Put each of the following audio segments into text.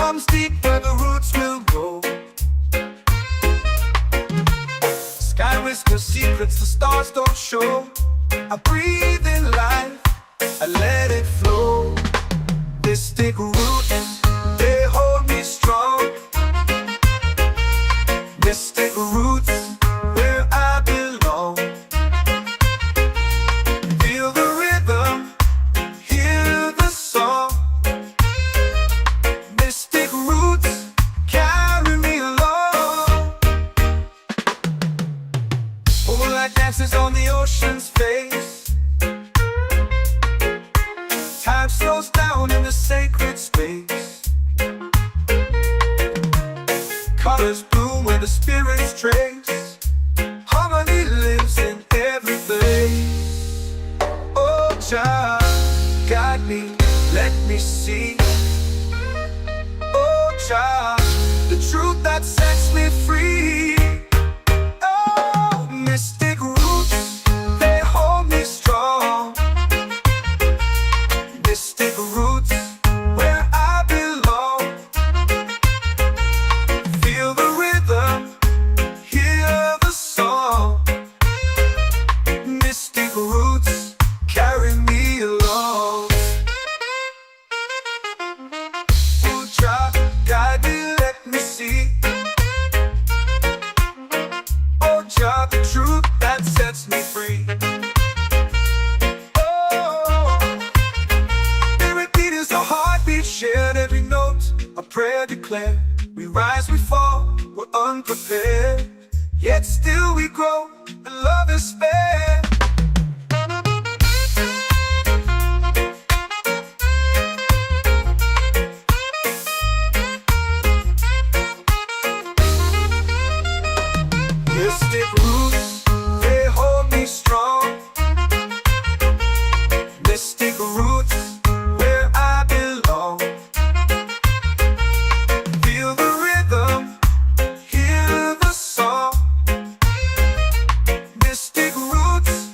comes deep where the roots will grow. Sky whispers secrets the stars don't show. I breathe in life, I let it flow. Mystic roots, they hold me strong. Mystic roots, where I belong. Feel the rhythm, hear the song. Mystic roots, carry me along. Moonlight dances on the ocean's face. Time slows down in the sacred space. Colors bloom where the spirits trace. Harmony lives in every place. Oh, Jah, guide me, let me see. Oh, Jah, the truth that sets me free. Oh, mystic roots, they hold me strong. Mystic roots, where I belong. Feel the rhythm, hear the song. Mystic roots, carry me along. Oh, Jah, guide me, let me see. Oh, Jah, the truth that sets me free. Shared every note, a prayer declared. We rise, we fall, we're unprepared. Yet still we grow, and love is spared. Mystic roots, they hold me strong. Mystic roots, where I belong. Feel the rhythm, hear the song. Mystic roots,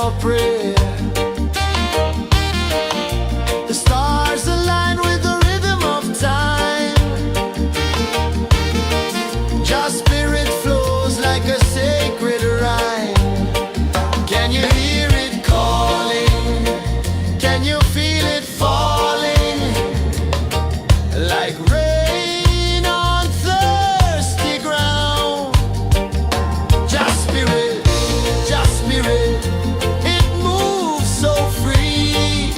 our prayer. The stars align with the rhythm of time. Your spirit flows like a sacred rhyme. Can you hear it calling? Can you feel it falling? Like rain on thirsty ground. Just spirit, it moves so free.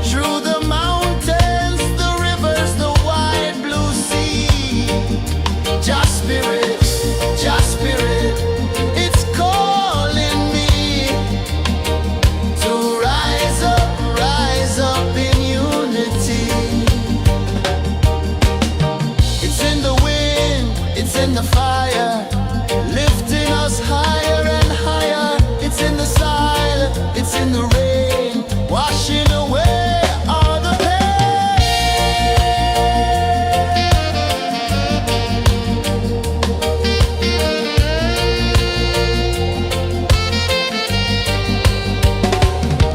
Through the mountains, the rivers, the wide blue sea. Just spirit, it's calling me to rise up in unity. It's in the wind, it's in the fire, lifting us higher and higher. It's in the silence, it's in the rain, washing away all the pain.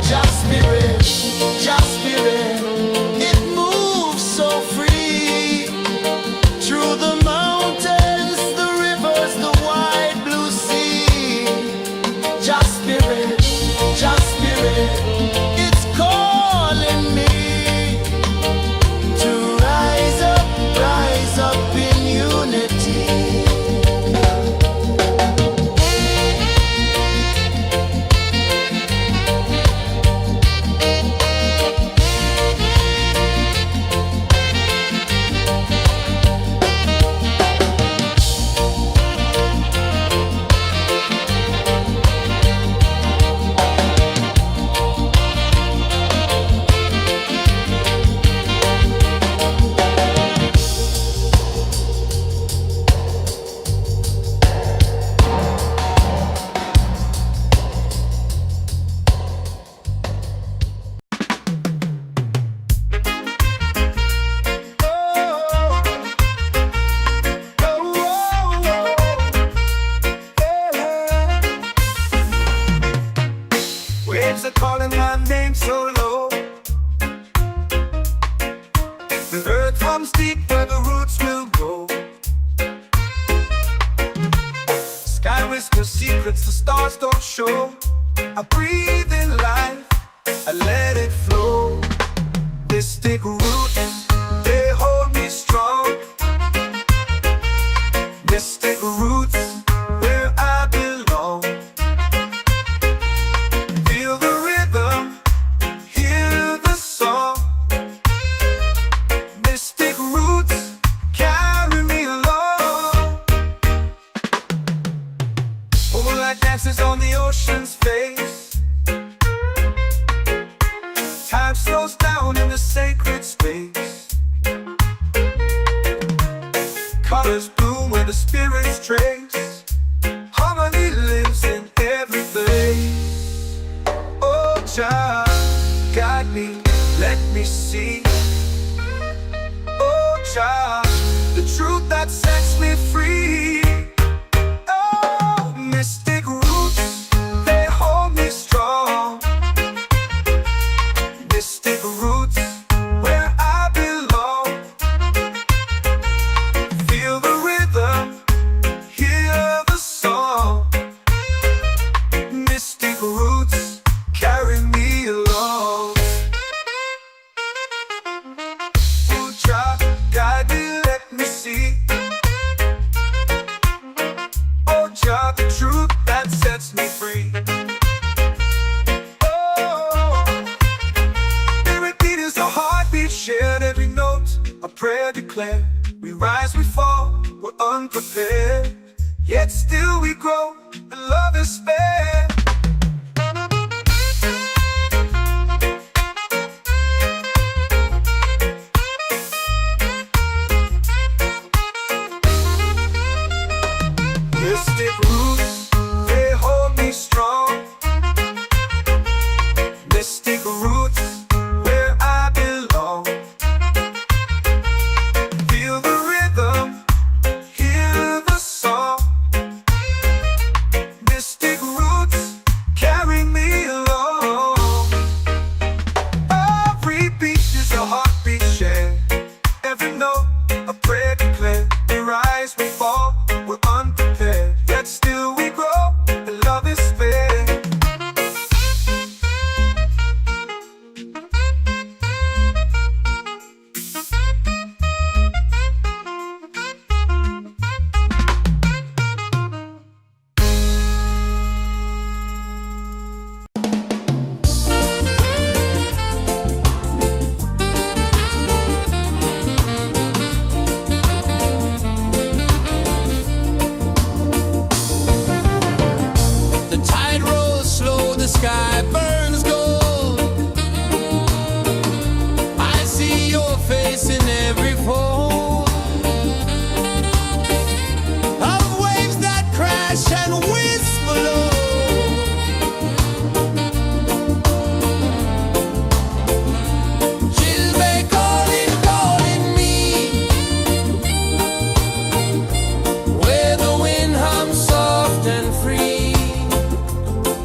Just spirit, it moves so free. Through the mountains, the rivers, the wide blue sea. Just spirit, it's calling me to rise up in unity. Waves are calling my name so low. The earth comes deep where the roots will go. Sky whispers secrets the stars don't show. I breathe in life, I let it flow. Mystic roots, they hold me strong. Mystic roots, where I belong. Feel the rhythm, hear the song. Mystic roots, carry me along. Moonlight dances on the ocean's face. Time slows down in the sacred space. Colors bloom where the spirits trace. Harmony lives in every place. Oh, child, guide me, let me see. Oh, child, the truth that sets me free. Oh, mystic roots, they hold me strong. Mystic roots, where I belong. Feel the rhythm, hear the song. Mystic roots, carry me along. Oh, child, guide me, let me see. Oh, child, the truth that sets me free. Oh, every beat is a heartbeat shared, every note a prayer declared. We rise, we fall, we're unprepared, yet still we grow, and love is spared. Mystic roots, they hold me strong. Mystic roots, where I belong. Feel the rhythm, hear the song. Mystic roots, the sky burns gold. I see your face in every fold of waves that crash and whisper low. And free,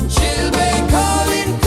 she'll be calling.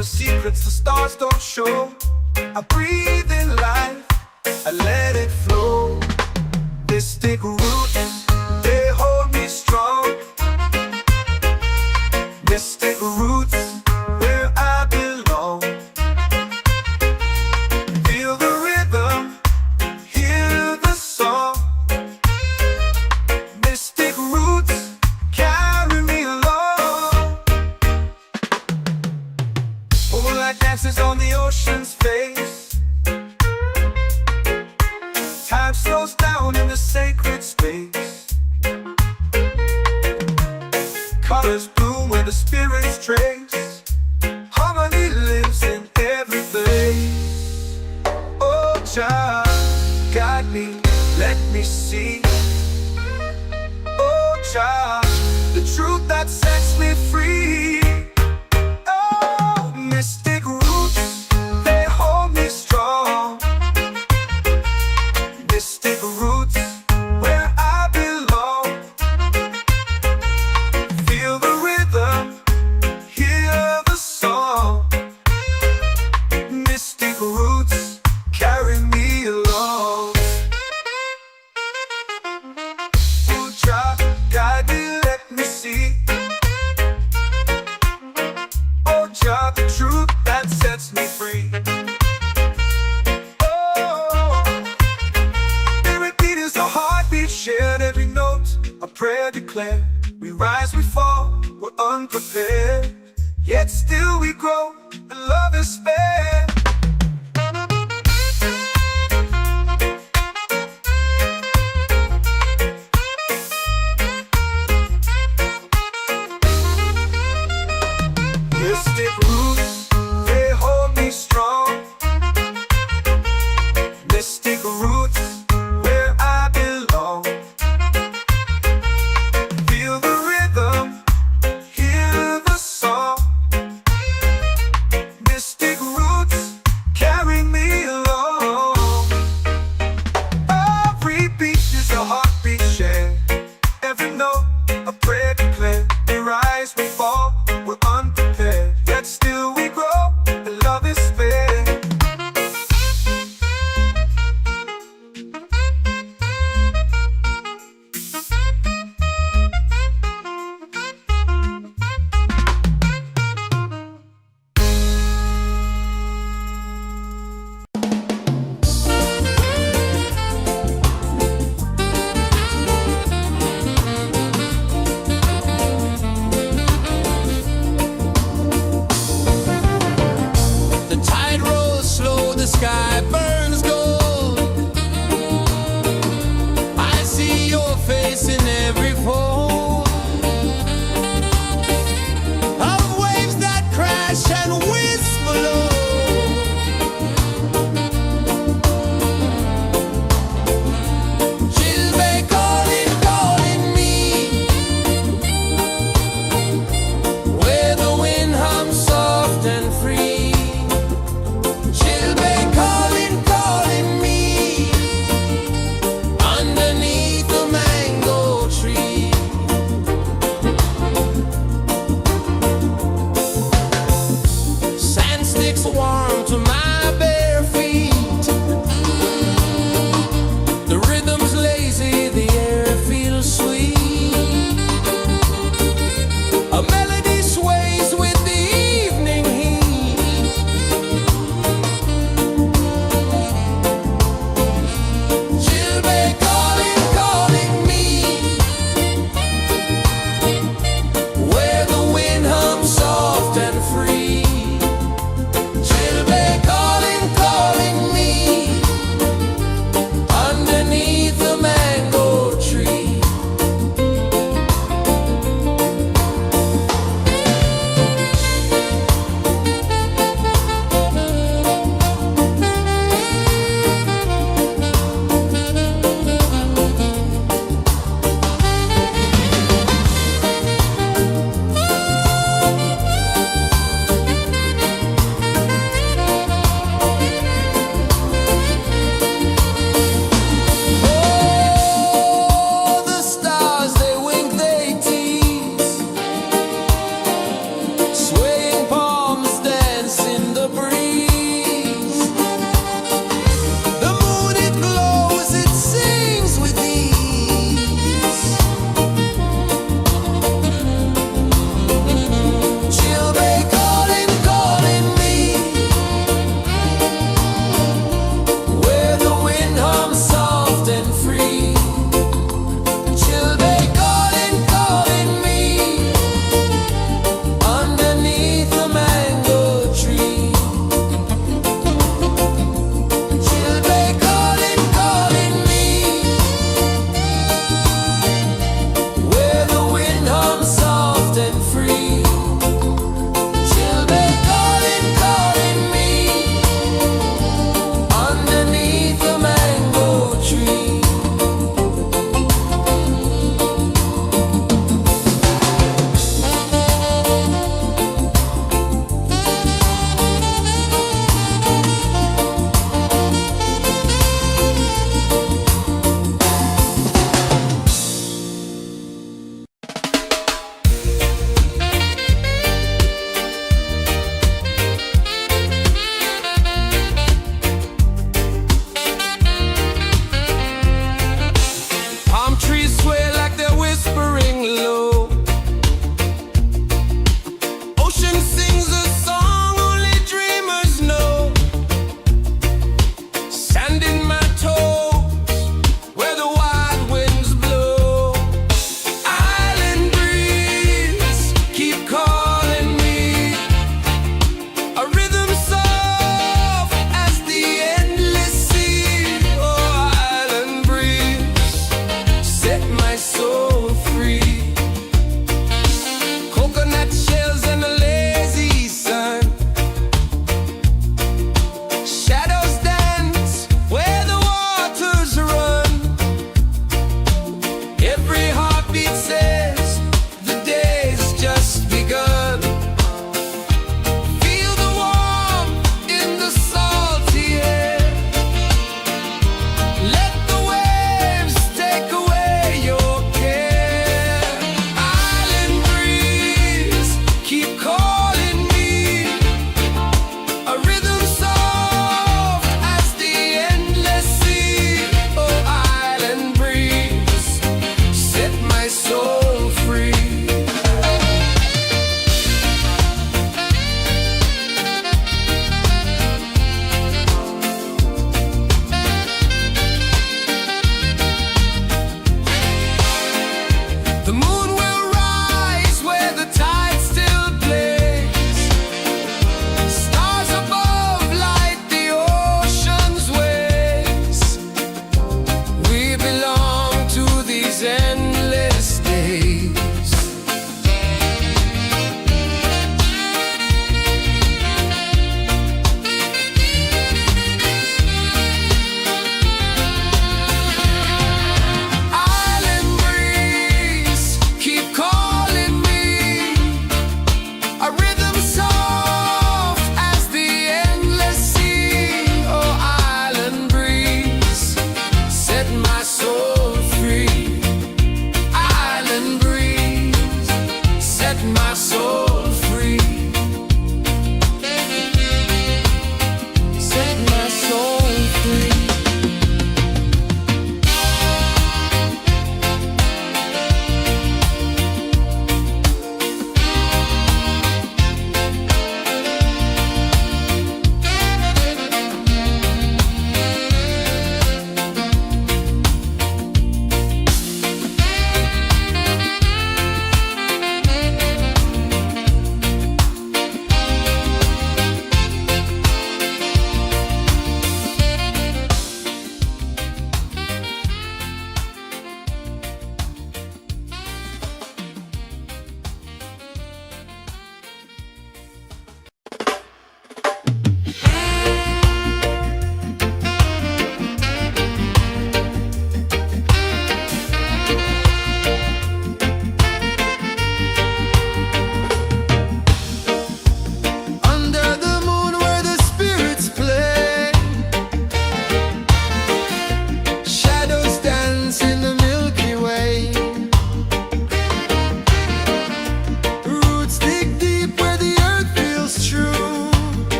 whisper secrets the stars don't show. I breathe in life, I let it flow. Mystic roots, they hold me strong. Mystic roots, where I belong. Feel the rhythm, hear the song. Mystic roots, carry me along. Moonlight dances on the ocean's face. Time slows down in the sacred space. Colors bloom where the spirits trace. Harmony lives in every place. Oh, child, guide me, let me see. Oh, child, the truth that sets me free. Oh, mystic roots, they hold me strong. Mystic roots, where I belong. Feel the rhythm, hear the song. Mystic roots, carry me along. Oh, child, guide me, let me see. Oh, child, the truth that sets me free. Shared every note, a prayer declared. We rise, we fall, we're unprepared. Yet still we grow, and love is spared. Mystic roots, they hold me strong. Mystic roots, where I belong. Feel the rhythm, hear the song. Mystic roots, carry me along. Every beat is a heartbeat shared. Every note, a prayer declared. We rise, we fall, we're unprepared. Yet still we grow.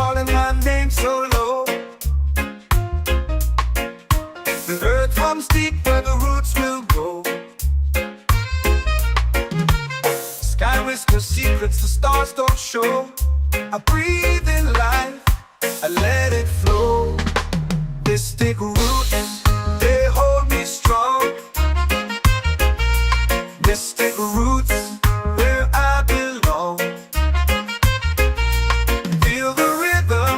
calling my name so low. The earth comes deep where the roots will go. Sky whispers secrets the stars don't show. I breathe in life, I let it flow. This take root and they hold me strong. Mystic roots where I belong. Feel the rhythm,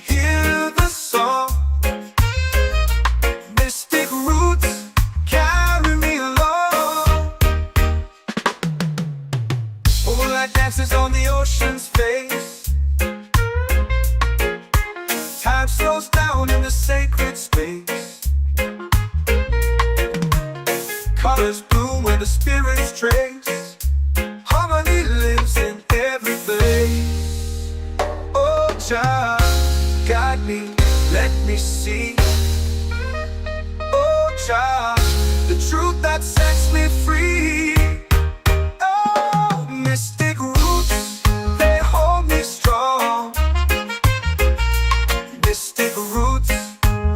hear the song. Mystic roots carry me along. Moonlight dances on the ocean's face. Time slows down in the sacred space. Colors bloom where the spirits trace. Harmony lives in every place. Oh, Jah, guide me, let me see. Oh, Jah, the truth that sets me free. Oh, mystic roots, they hold me strong. Mystic roots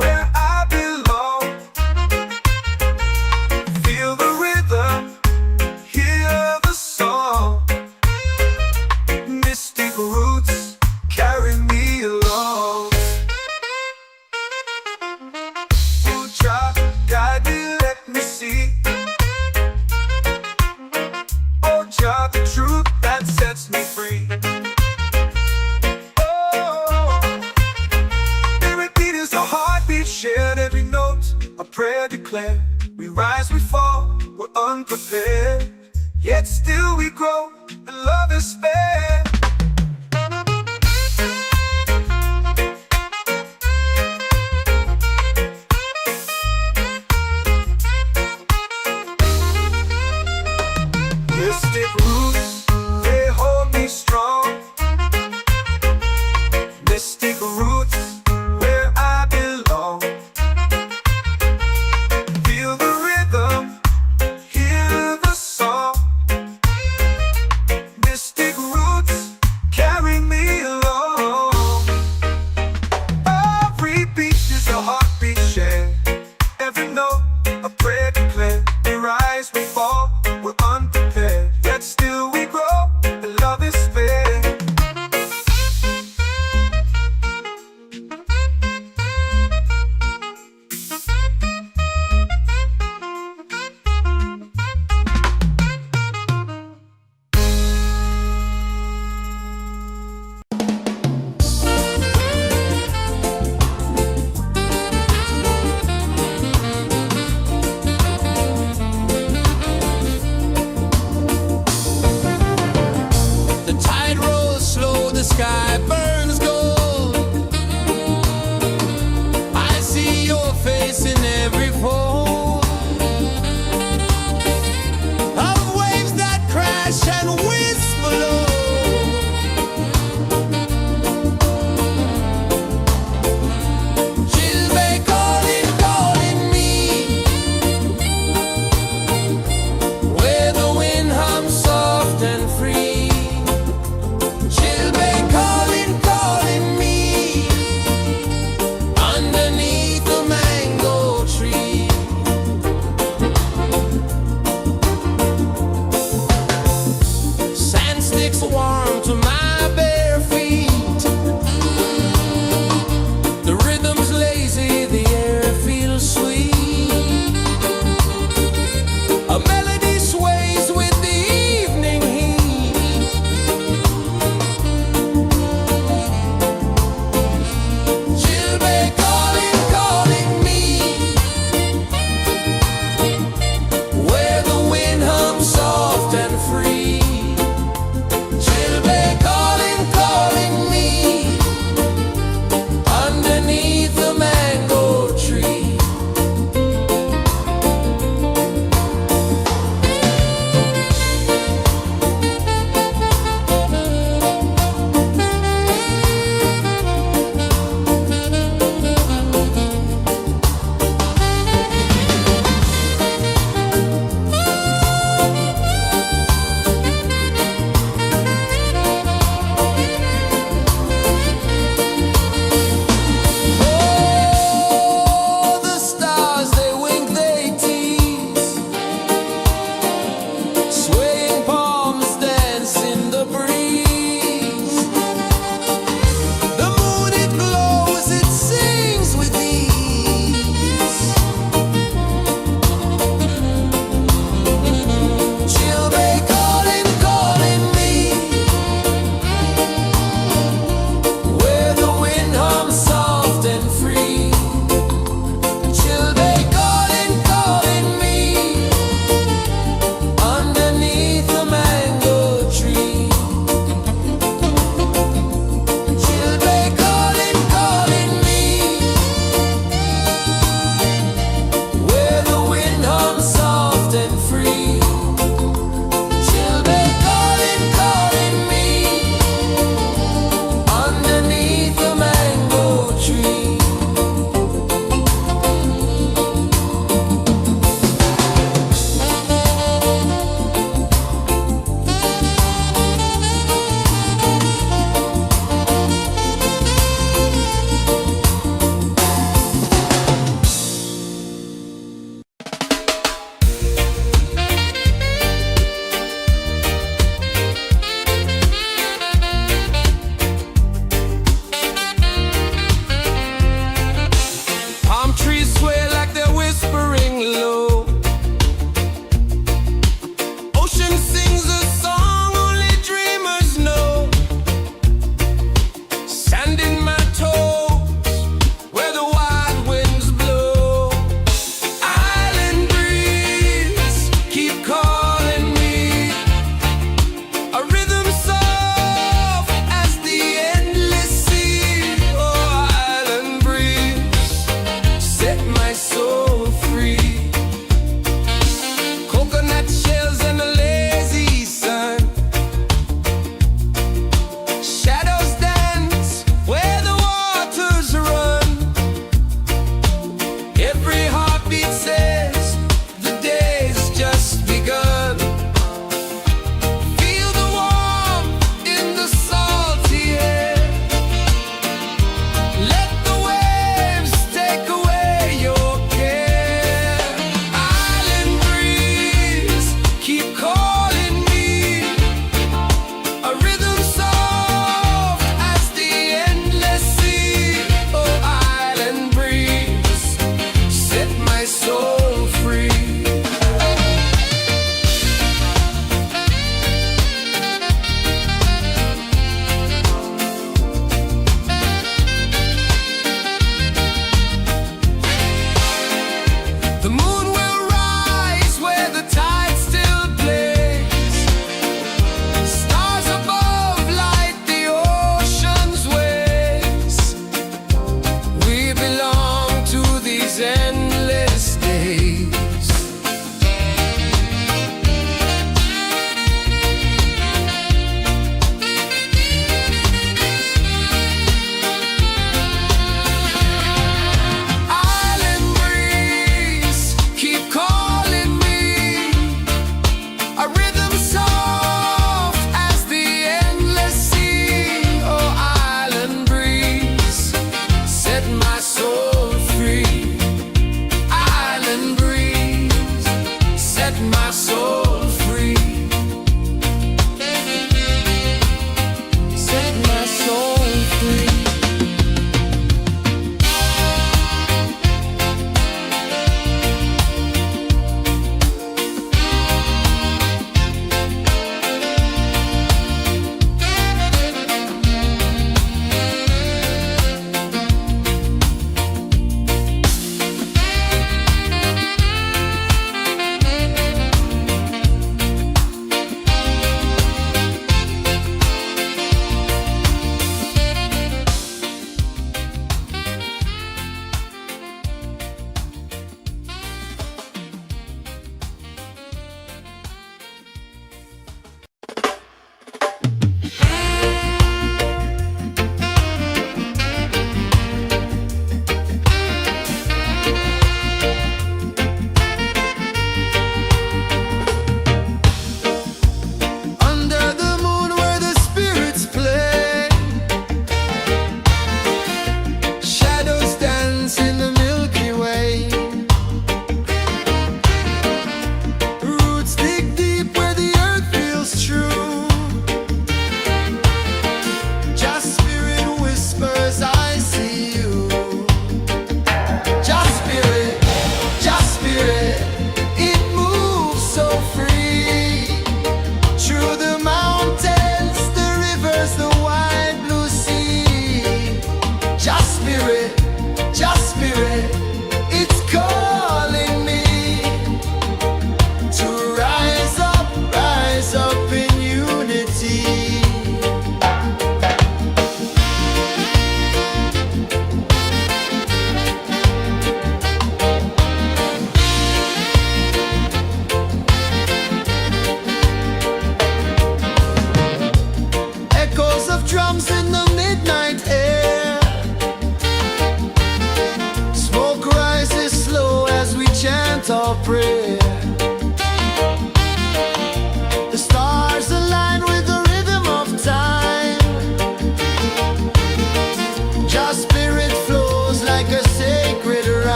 where I belong. Feel the rhythm, hear the song. Mystic roots carry me along. Oh, Jah, guide me, let me see. Oh, Jah, the truth that sets me free. Oh, spirit beat is a heartbeat shared, every note a prayer declared. We rise, we fall, we're unprepared, yet still we grow, and love is spared. Mystic roots, they hold me strong. Mystic roots where I belong. Feel the rhythm, hear the song. Mystic roots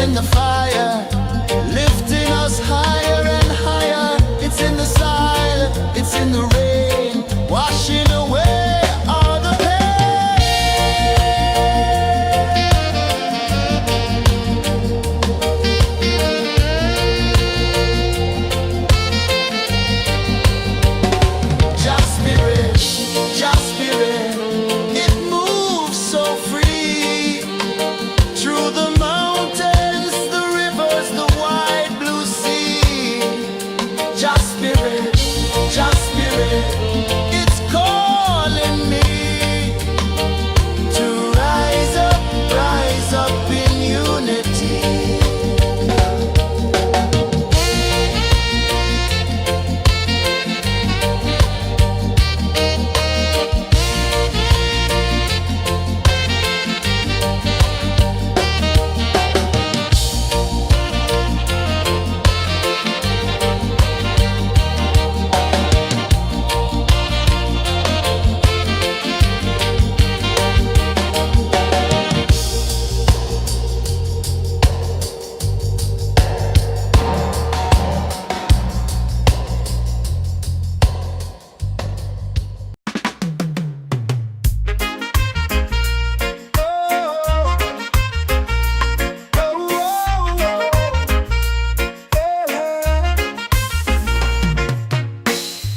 in the fire, lifting us higher and higher. It's in the silence, it's in the rain, washing away all the Just spirit, just spirit, it moves so free through the mountains, the rivers, the wide blue sea. Just spirit, it's calling me to rise up in unity.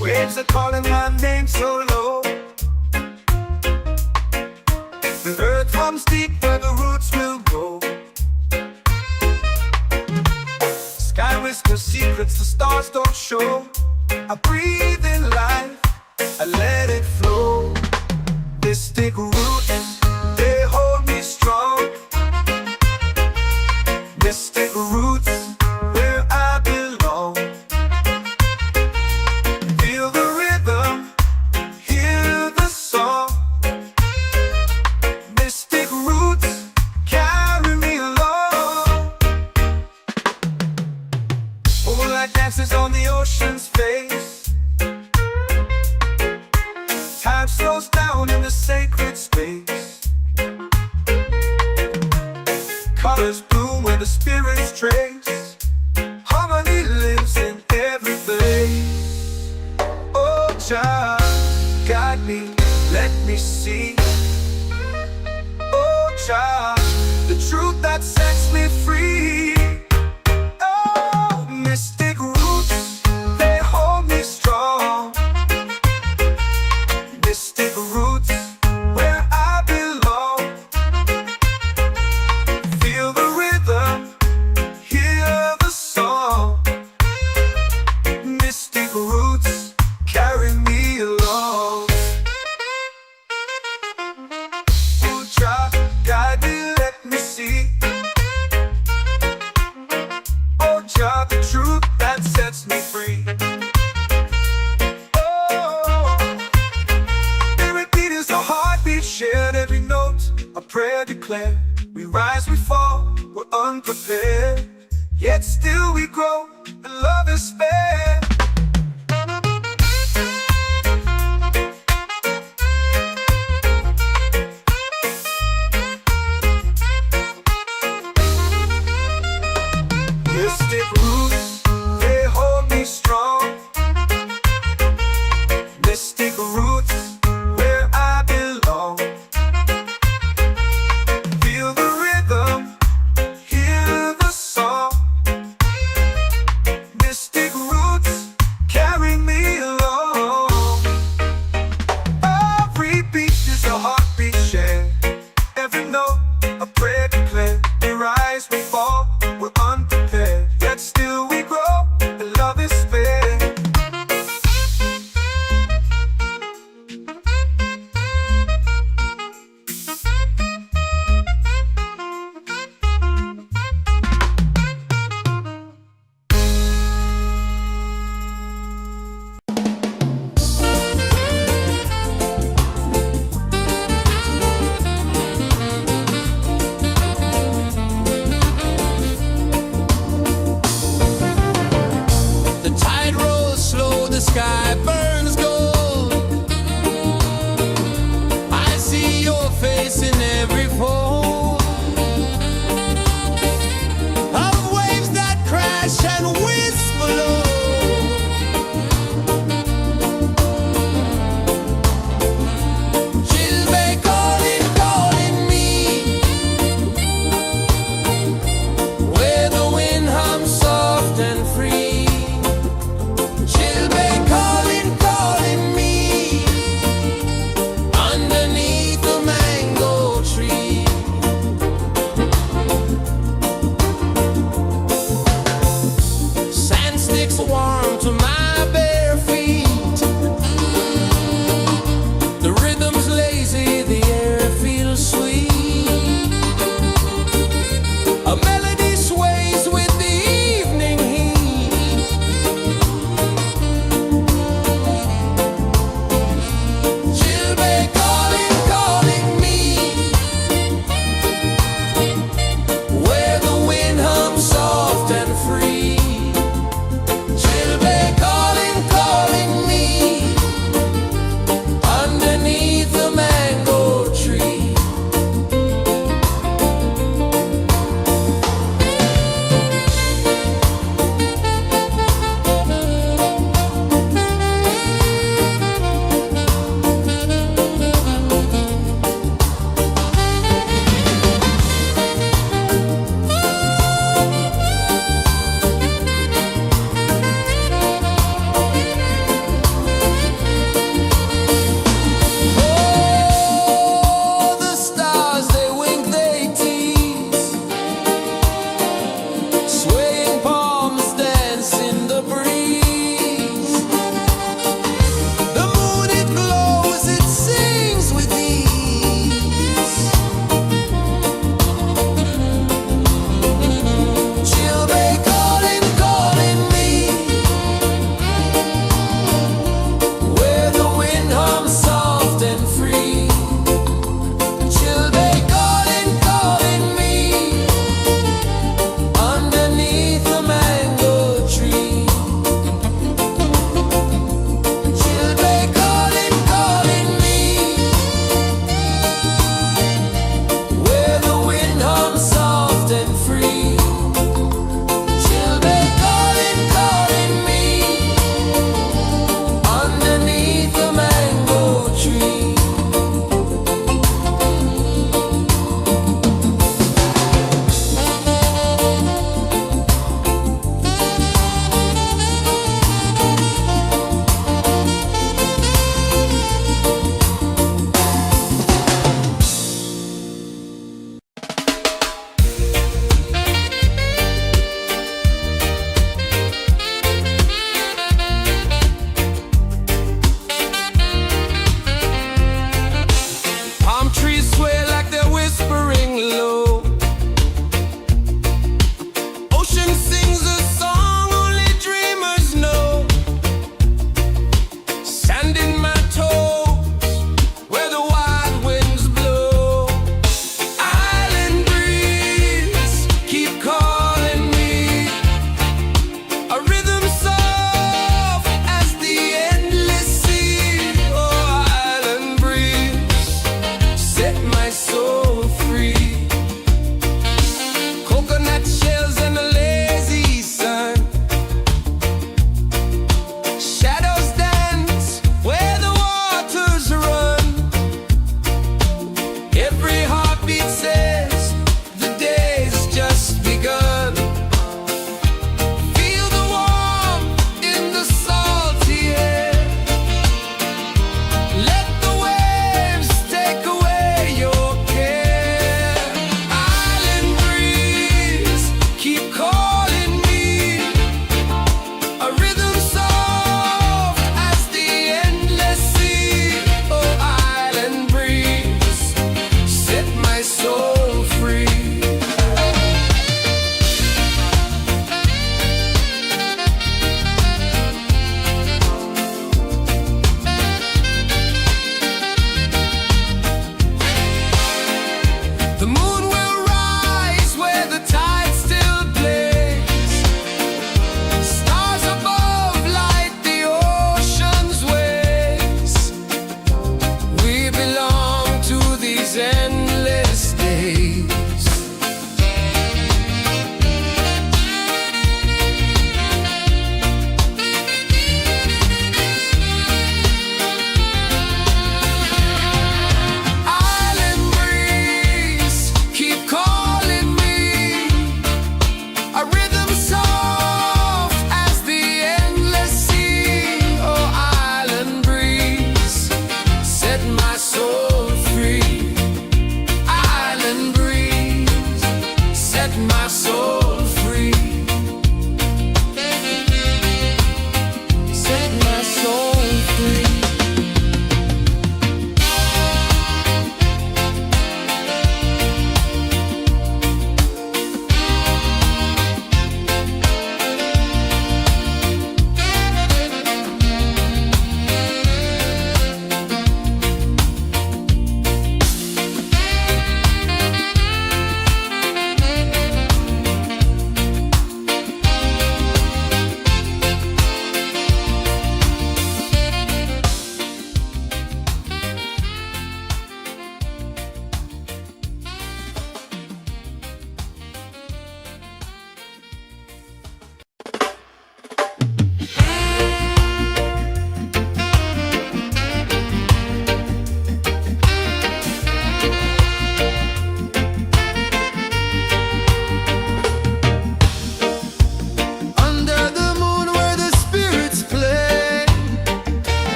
Waves are calling my name so low. The earth hums deep where the roots will go. Sky whispers secrets the stars don't show. I breathe in life, I let it flow. Mystic roots, they hold me strong. Mystic roots, where I belong. Feel the rhythm, hear the song. Mystic roots, carry me along. Moonlight dances on the ocean's face. Time slows down in the sacred space. Colors bloom where the spirits trace. Harmony lives in every face. Oh, child, guide me, let me see. Oh, child, the truth that sets me free. Oh, mystic roots, they hold me strong. Mystic roots, where I belong. Feel the rhythm, hear the song. Mystic roots, carry me along. Oh, child, guide me, let me see. Oh, child, the truth that sets me free. Oh, every beat is a heartbeat shared, every note a prayer declared. We rise, we fall, we're unprepared, yet still we grow, and love is spared. Mystic roots, they hold me strong. Mystic roots, where I belong. Feel the rhythm, hear the song. Mystic roots, carry me along. Every beat is a heartbeat shared, every note a prayer declared. We rise, we fall, we're unprepared, yet still we warm to my bare feet. The rhythm's lazy, the air feels sweet. A melody sways with the evening heat. Children calling, calling me, where the wind hums soft and free. Children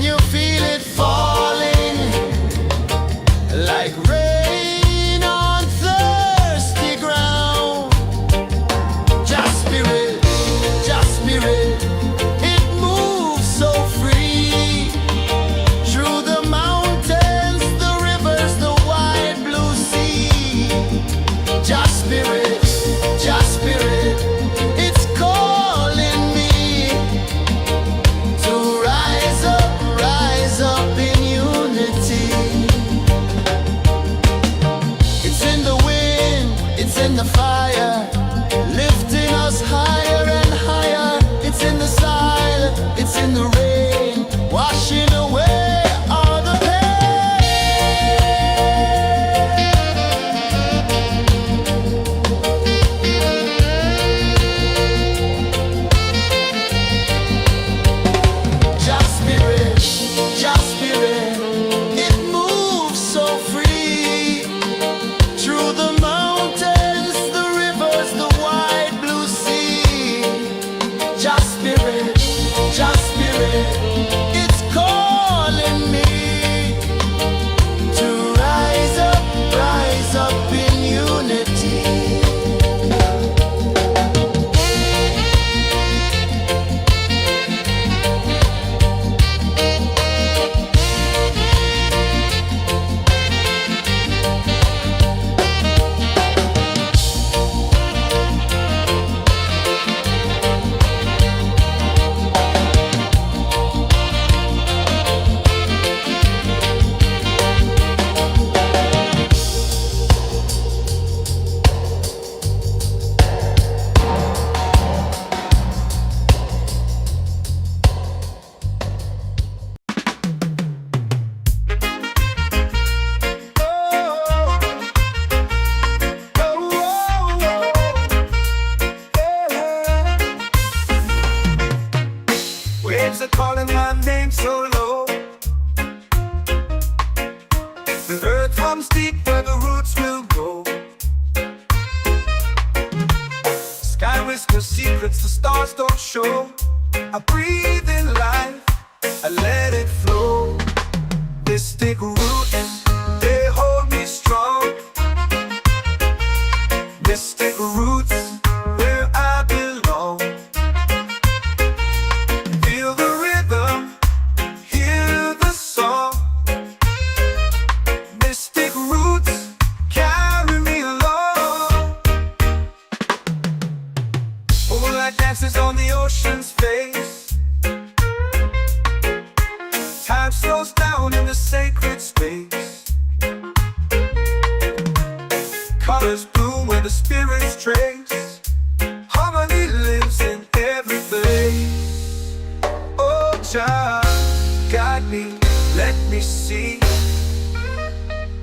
you feel it falling like rain on thirsty ground. Just spirit, it moves so free through the mountains, the rivers, the wide blue sea. Just spirit, it's calling me to rise up in unity. It's in the wind, it's in the fire, lifting us higher and higher. It's in the silence, it's in the rain, washing away all the Just spirit, it moves so free through the mountains, the rivers, the wide blue sea. Just spirit, it's calling me to rise up in unity. Waves are calling my name so low. The earth hums deep where the roots will go. Sky whispers secrets the stars don't show. I breathe in life, I let it flow. Mystic roots, they hold me strong. Mystic roots, where I belong. Feel the rhythm, hear the song. Mystic roots, carry me along. Moonlight dances on the ocean's face. Time slows down in the sacred space. Colors bloom where the spirits trace. Harmony lives in every place. Oh, child, guide me, let me see.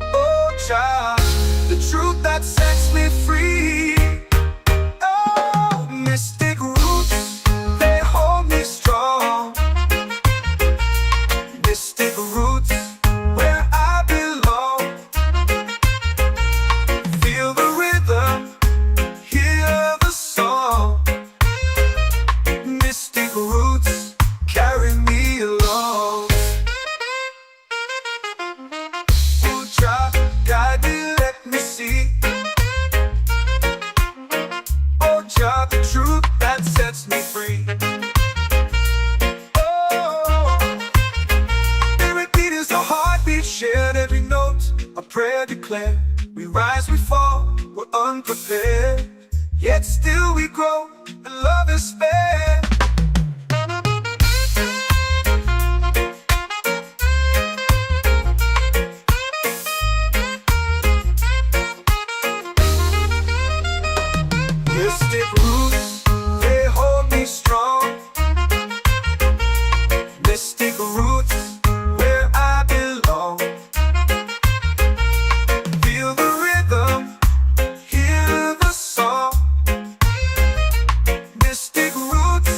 Oh, child, the truth that sets me free. Oh, mystic roots, they hold me strong. Mystic roots, where I belong. Feel the rhythm, hear the song. Mystic roots, carry me along. Oh, child, guide me, let me see. Oh, child, the truth that sets me free. Oh, every beat is a heartbeat shared, every note a prayer declared. We rise, we fall, we're unprepared, yet still we grow, and love is spared. Mystic roots, they hold me strong. Mystic roots, where I belong. Feel the rhythm, hear the song. Mystic roots,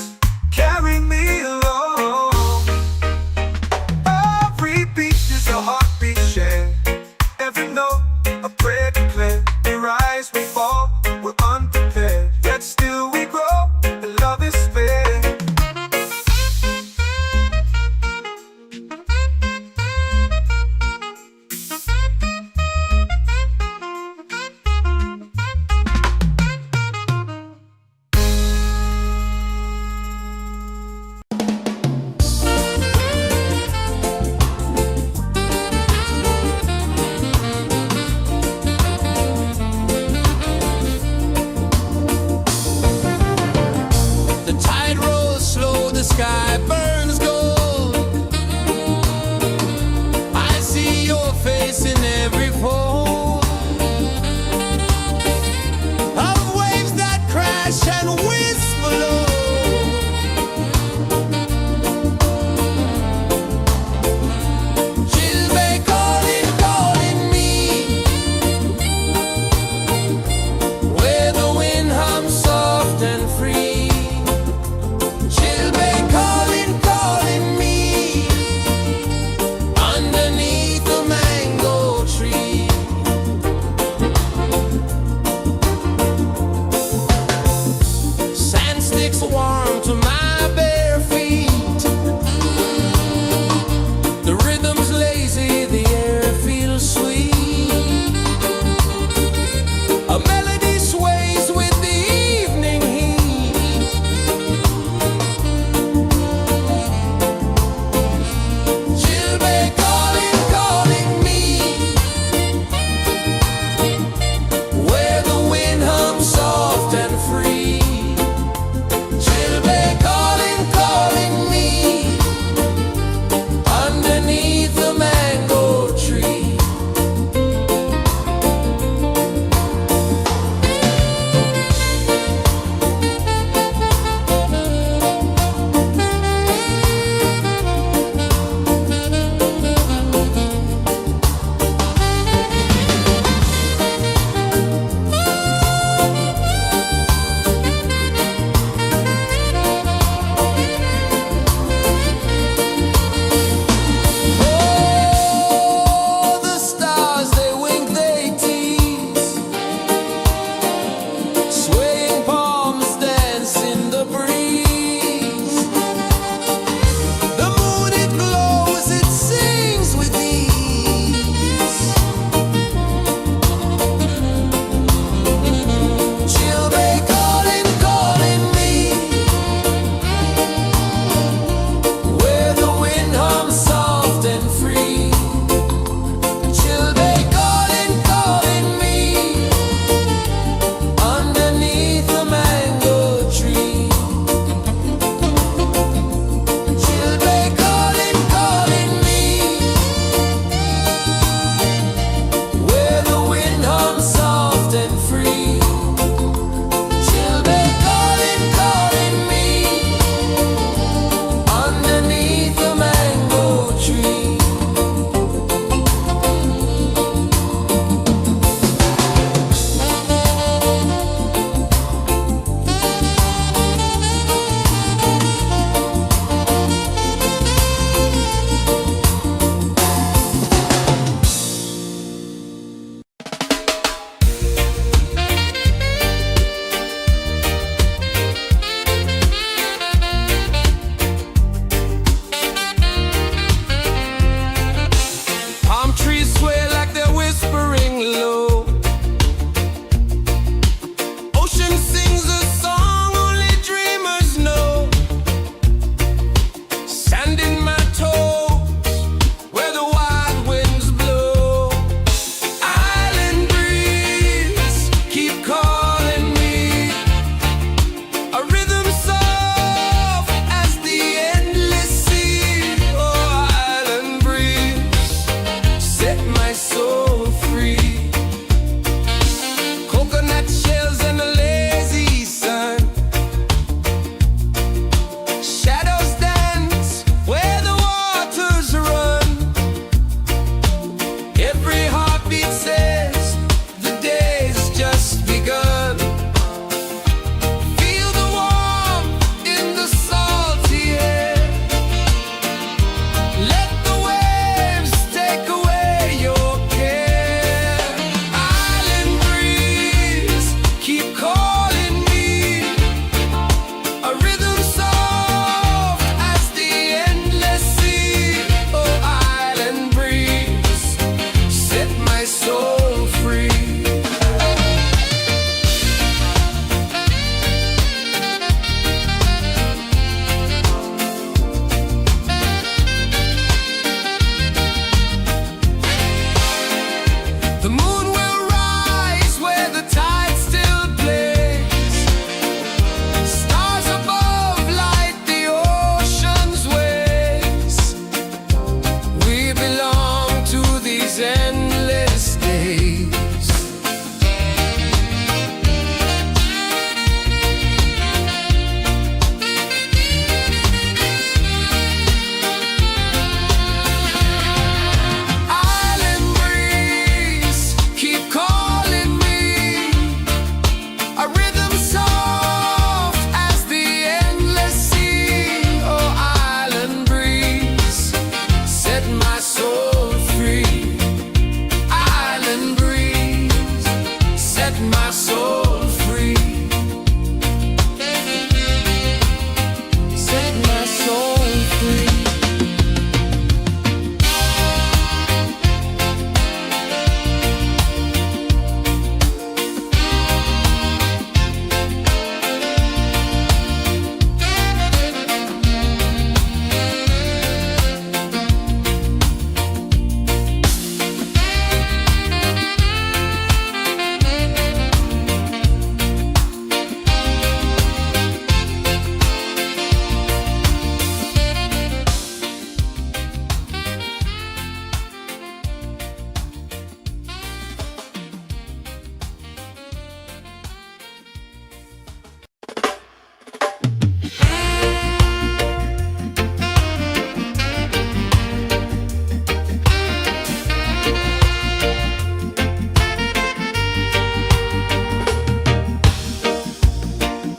set my soul free. Island breeze, set my soul free. Set my soul free.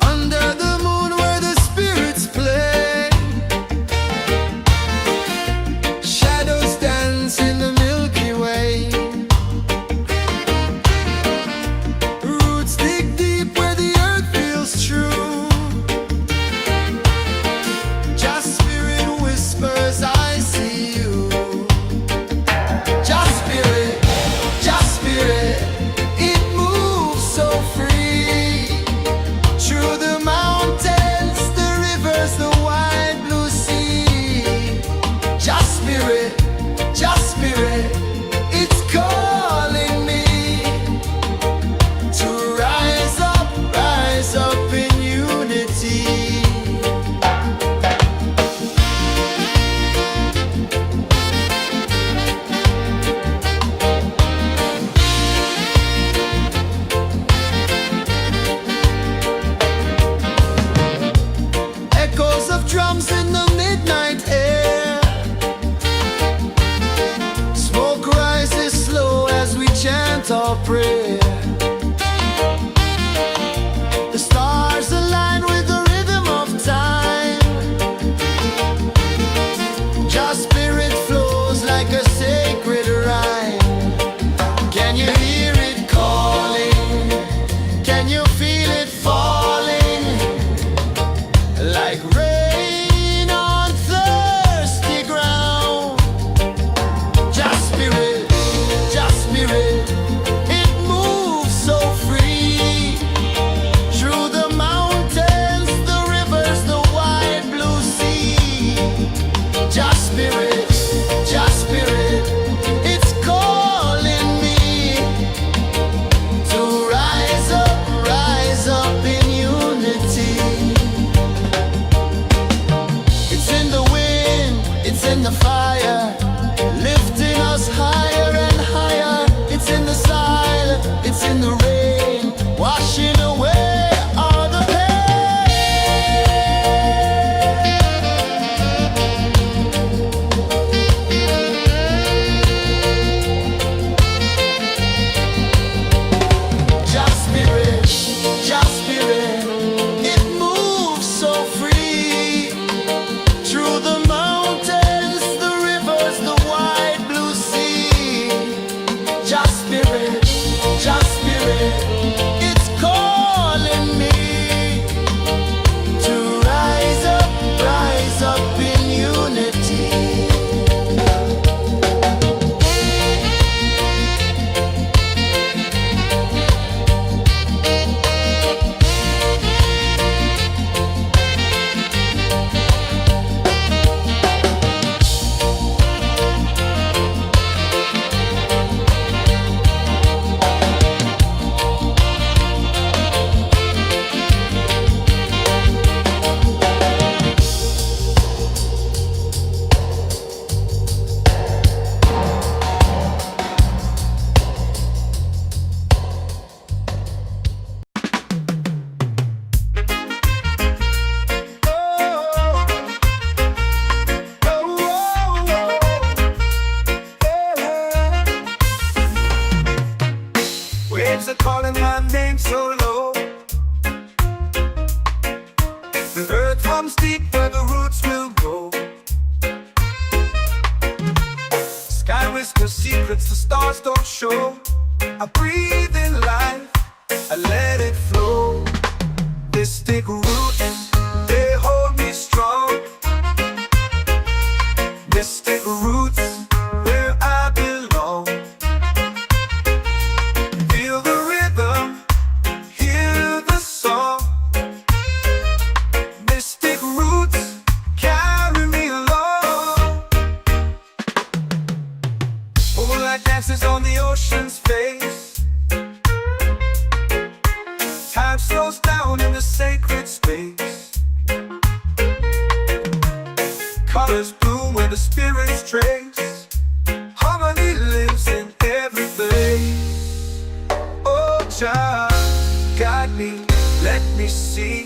Under the moon where the spirits play, shadows dance in the Milky Way. Roots dig deep where the earth feels true. Just spirit whispers, I see you. Just spirit, it moves so free. Through the mountains, the rivers, the wide blue sea. Just spirit, it's calling me to rise up in unity. Echoes of drums in the midnight air. Smoke rises slow as we chant our prayer. The stars align with the rhythm of time. Just spirit flows like a sacred rhyme. Can you hear it calling? Can you feel it falling? Like rain on thirsty ground. Just spirit, it moves so free. Through the mountains, the rivers, the wide blue sea. Just spirit, it's calling me to rise up in unity. It's in the wind, it's in the fire, lifting us higher and higher. It's in the silence, it's in the rain, washing away all the pain. Just spirit, it moves so free. Through the mountains, the rivers, whispers secrets the stars don't show. I breathe in life, I let it flow. This take root and they hold me strong. This take roots where I belong. Feel the rhythm, hear the song. Mystic roots carry me along. Moonlight dances on the ocean's face. Time slows down in the sacred space. Colors bloom where the spirits trace. Harmony lives in every place. Oh, child, guide me, let me see.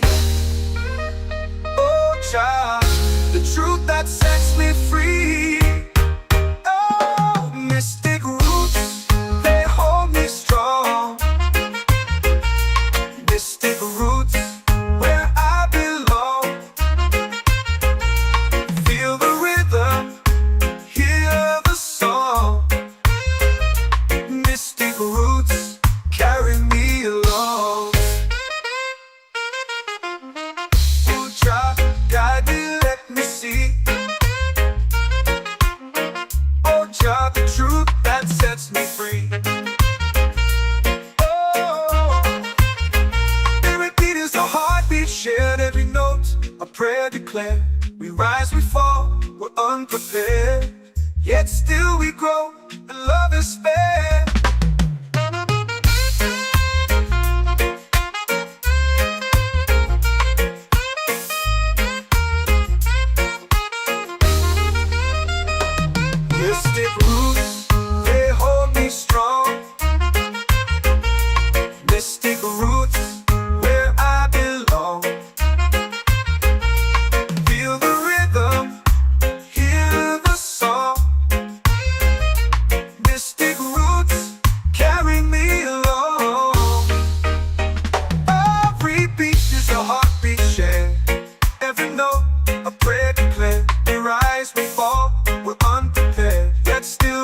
Oh, child, the truth that sets me free. Oh, mystic roots, they hold me strong. Mystic roots, where I belong. Feel the rhythm, hear the song. Mystic roots carry me along. Oh, child, guide me, let me see. Oh, child, the truth that sets me free. Oh, spirit beat is a heartbeat shared, every note a prayer declared. We rise, we fall, we're unprepared, yet still we grow, and love is fair. Mystic roots, they hold me strong. Mystic roots, where I belong. Feel the rhythm, hear the song. Mystic roots carry me along. Every beat is a heartbeat shared, every note a prayer declared. We rise, we fall, we're unprepared, yet still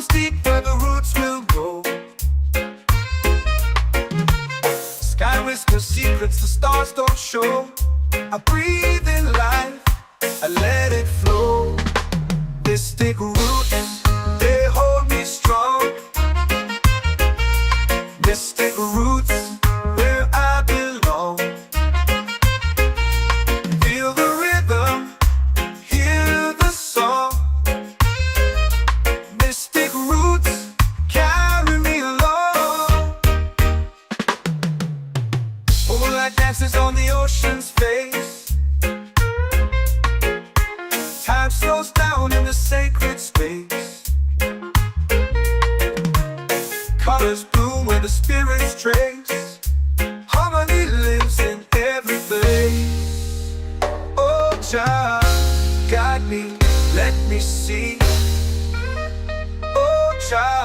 runs deep where the roots will grow. Sky whispers secrets the stars don't show. I breathe in life, I let it flow. This thick root, they hold me strong. Mystic roots, where I belong. Feel the rhythm, hear the song. Mystic roots, carry me along. Moonlight dances on the ocean's face. Time slows down in the sacred space. Colors bloom where the spirits trace. Harmony lives in every face. Oh, child, guide me, let me see. Oh, child.